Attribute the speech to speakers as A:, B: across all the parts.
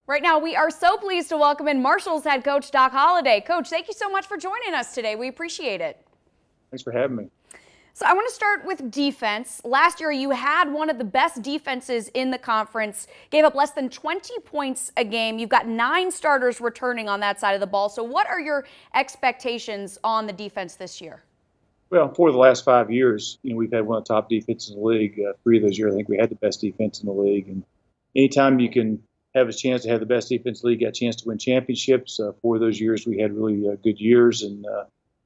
A: Right now, we are so pleased to welcome in Marshall's head coach, Doc Holliday. Coach, thank you so much for joining us today. We appreciate it.
B: Thanks for having me.
A: So I want to start with defense. Last year, you had one of the best defenses in the conference, gave up less than 20 points a game. You've got 9 starters returning on that side of the ball. So what are your expectations on the defense this year?
B: Well, for the last 5 years, we've had one of the top defenses in the league. 3 of those years, I think we had the best defense in the league. And anytime you can have a chance to have the best defense in the league, got a chance to win championships. 4 of those years, we had really good years, and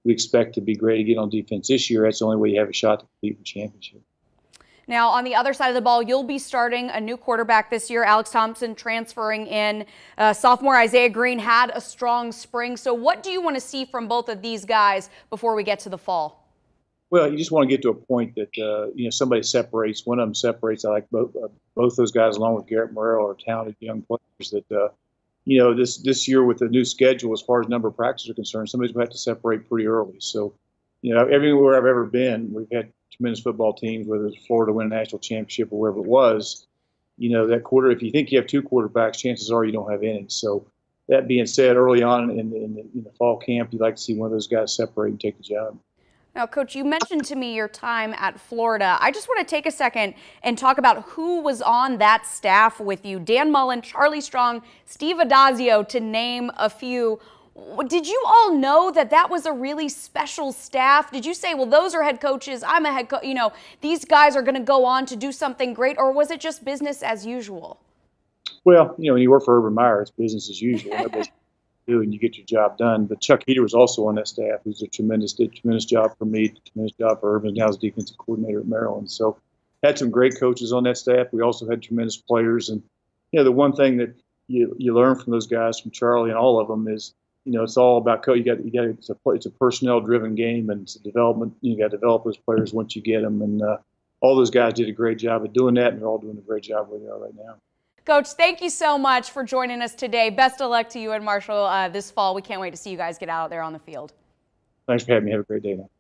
B: we expect to be great again on defense this year. That's the only way you have a shot to compete for championship.
A: Now, on the other side of the ball, you'll be starting a new quarterback this year. Alex Thompson transferring in. Sophomore Isaiah Green had a strong spring. So what do you want to see from both of these guys before we get to the fall?
B: Well, you just want to get to a point that somebody separates. One of them separates. I like both those guys, along with Garrett Morrell, are talented young players. That this year with the new schedule, as far as number of practices are concerned, somebody's going to have to separate pretty early. So, everywhere I've ever been, we've had tremendous football teams, whether it's Florida win a national championship or wherever it was. That quarter, if you think you have 2 quarterbacks, chances are you don't have any. So, that being said, early on in the fall camp, you'd like to see one of those guys separate and take the job.
A: Now, Coach, you mentioned to me your time at Florida. I just want to take a second and talk about who was on that staff with you. Dan Mullen, Charlie Strong, Steve Adazio, to name a few. Did you all know that that was a really special staff? Did you say, well, those are head coaches, I'm a head coach, these guys are going to go on to do something great, or was it just business as usual?
B: Well, when you work for Urban Meyer, it's business as usual. And you get your job done. But Chuck Heater was also on that staff, who's did a tremendous job for me, tremendous job for Urban. Now he's defensive coordinator at Maryland. So had some great coaches on that staff. We also had tremendous players. And the one thing that you learn from those guys, from Charlie and all of them, is it's all about coach. It's a personnel driven game, and it's a development. You got to develop those players once you get them. And all those guys did a great job of doing that, and they're all doing a great job where they are right now.
A: Coach, thank you so much for joining us today. Best of luck to you and Marshall this fall. We can't wait to see you guys get out there on the field.
B: Thanks for having me. Have a great day now.